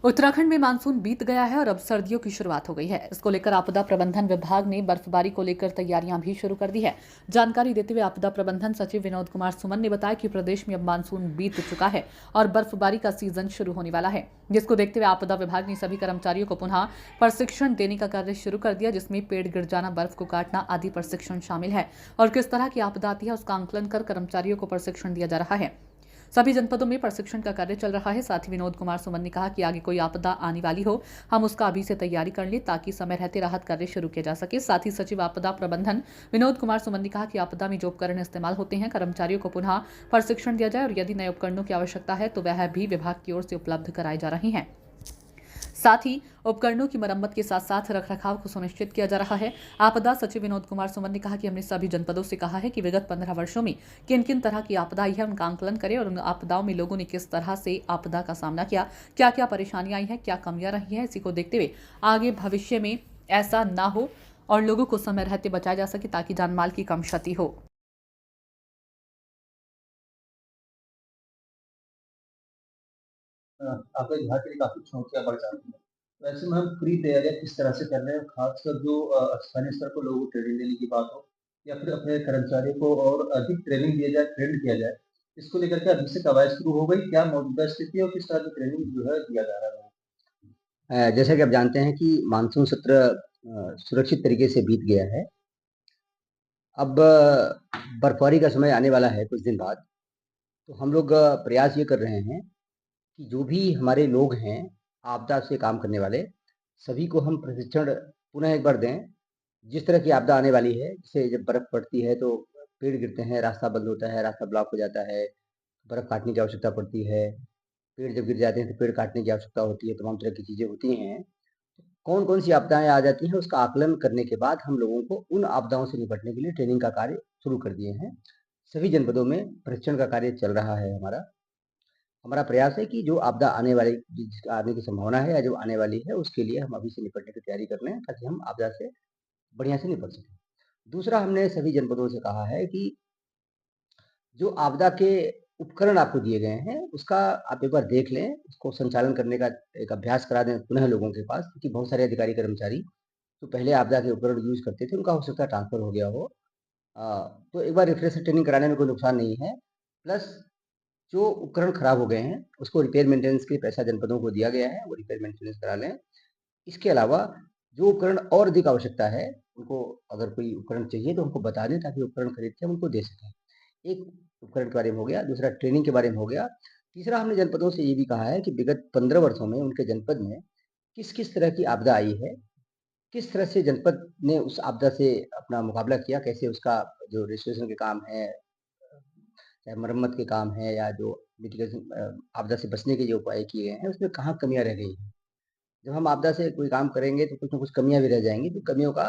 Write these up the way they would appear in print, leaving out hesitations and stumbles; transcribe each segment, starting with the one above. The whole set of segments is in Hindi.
उत्तराखंड में मानसून बीत गया है और अब सर्दियों की शुरुआत हो गई है। इसको लेकर आपदा प्रबंधन विभाग ने बर्फबारी को लेकर तैयारियां भी शुरू कर दी है। जानकारी देते हुए आपदा प्रबंधन सचिव विनोद कुमार सुमन ने बताया कि प्रदेश में अब मानसून बीत चुका है और बर्फबारी का सीजन शुरू होने वाला है, जिसको देखते हुए आपदा विभाग ने सभी कर्मचारियों को पुनः प्रशिक्षण देने का कार्य शुरू कर दिया, जिसमें पेड़ गिर जाना, बर्फ को काटना आदि प्रशिक्षण शामिल है और किस तरह की आपदा आती है उसका आंकलन कर कर्मचारियों को प्रशिक्षण दिया जा रहा है। सभी जनपदों में प्रशिक्षण का कार्य चल रहा है। साथ ही विनोद कुमार सुमन ने कहा कि आगे कोई आपदा आने वाली हो, हम उसका अभी से तैयारी कर लें ताकि समय रहते राहत कार्य शुरू किया जा सके। साथ ही सचिव आपदा प्रबंधन विनोद कुमार सुमन ने कहा कि आपदा में जो उपकरण इस्तेमाल होते हैं, कर्मचारियों को पुनः प्रशिक्षण दिया जाए और यदि नए उपकरणों की आवश्यकता है तो वह भी विभाग की ओर से उपलब्ध कराए जा रहे हैं। साथ ही उपकरणों की मरम्मत के साथ साथ रखरखाव को सुनिश्चित किया जा रहा है। आपदा सचिव विनोद कुमार सुमन ने कहा कि हमने सभी जनपदों से कहा है कि विगत 15 वर्षों में किन किन तरह की आपदा आई है उनका आंकलन करें और उन आपदाओं में लोगों ने किस तरह से आपदा का सामना किया, क्या क्या परेशानियां आई हैं, क्या कमियां रही हैं। इसी को देखते हुए आगे भविष्य में ऐसा ना हो और लोगों को समय रहते बचाया जा सके ताकि जानमाल की कम क्षति हो। आपके विभाग के लिए काफ़ी चुनौतियाँ बढ़ जाती हैं। तो ऐसे में हम पूरी तैयारियाँ किस तरह से कर रहे हैं, खासकर जो स्थानीय स्तर पर लोगों को ट्रेनिंग देने की बात हो या फिर अपने कर्मचारियों को और अधिक ट्रेनिंग दिया जाए, ट्रेंड किया जाए, इसको लेकर के अभी से कवायद शुरू हो गई? क्या मौजूदा स्थिति है और किस तरह की ट्रेनिंग जो है दिया जा रहा है? जैसा कि आप जानते हैं कि मानसून सत्र सुरक्षित तरीके से बीत गया है। अब बर्फबारी का समय आने वाला है कुछ दिन बाद, तो हम लोग प्रयास ये कर रहे हैं कि जो भी हमारे लोग हैं, आपदा से काम करने वाले, सभी को हम प्रशिक्षण पुनः एक बार दें। जिस तरह की आपदा आने वाली है, जैसे जब बर्फ़ पड़ती है तो पेड़ गिरते हैं, रास्ता बंद होता है, रास्ता ब्लॉक हो जाता है, बर्फ़ काटने की आवश्यकता पड़ती है। पेड़ जब गिर जाते हैं तो पेड़ काटने की आवश्यकता होती है, तमाम तरह की चीज़ें होती हैं। कौन-कौन सी आपदाएँ आ जाती हैं, उसका आकलन करने के बाद हम लोगों को उन आपदाओं से निपटने के लिए ट्रेनिंग का कार्य शुरू कर दिए हैं। सभी जनपदों में प्रशिक्षण का कार्य चल रहा है हमारा। हमारा प्रयास है कि जो आपदा आने वाली जिस आने की संभावना है या जो आने वाली है, उसके लिए हम अभी से निपटने की तैयारी कर लें, ताकि हम आपदा से बढ़िया से निपट सकें। दूसरा, हमने सभी जनपदों से कहा है कि जो आपदा के उपकरण आपको दिए गए हैं, उसका आप एक बार देख लें, उसको संचालन करने का एक अभ्यास करा दें पुनः लोगों के पास, क्योंकि बहुत सारे अधिकारी कर्मचारी तो पहले आपदा के उपकरण यूज़ करते थे, उनका हो सकता है ट्रांसफ़र हो गया हो। अ, तो एक बार रिफ्रेशर ट्रेनिंग कराने में कोई नुकसान नहीं है। प्लस जो उपकरण खराब हो गए हैं, उसको रिपेयर मेंटेनेंस के लिए पैसा जनपदों को दिया गया है, वो रिपेयर मेंटेनेंस करा लें। इसके अलावा जो उपकरण और अधिक आवश्यकता है, उनको अगर कोई उपकरण चाहिए तो हमको बता दें, ताकि उपकरण खरीद के हम उनको दे सकें। एक उपकरण के बारे में हो गया, दूसरा ट्रेनिंग के बारे में हो गया। तीसरा, हमने जनपदों से ये भी कहा है कि विगत 15 वर्षों में उनके जनपद में किस-किस तरह की आपदा आई है, किस तरह से जनपद ने उस आपदा से अपना मुकाबला किया, कैसे उसका जो रेस्टोरेशन के काम है, चाहे मरम्मत के काम है या जो मिटिगेशन आपदा से बचने के जो उपाय किए गए हैं, उसमें कहाँ कमियाँ रह गई हैं। जब हम आपदा से कोई काम करेंगे तो कुछ न कुछ कमियाँ भी रह जाएँगी, तो कमियों का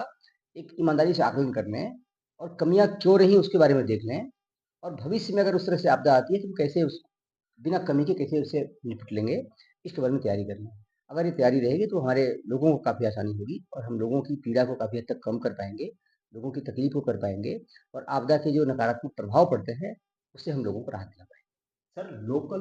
एक ईमानदारी से आकलन कर लें और कमियाँ क्यों रहीं उसके बारे में देख लें और भविष्य में अगर उस तरह से आपदा आती है तो कैसे उस बिना कमी के कैसे उससे निपट लेंगे, इसके बारे में तैयारी कर लें। अगर ये तैयारी रहेगी तो हमारे लोगों को काफ़ी आसानी होगी और हम लोगों की पीड़ा को काफ़ी हद तक कम कर पाएँगे, लोगों की तकलीफ़ को कर पाएँगे और आपदा के जो नकारात्मक प्रभाव पड़ते हैं, उससे हम लोगों को राहत दिला पाएँगे। Sir, local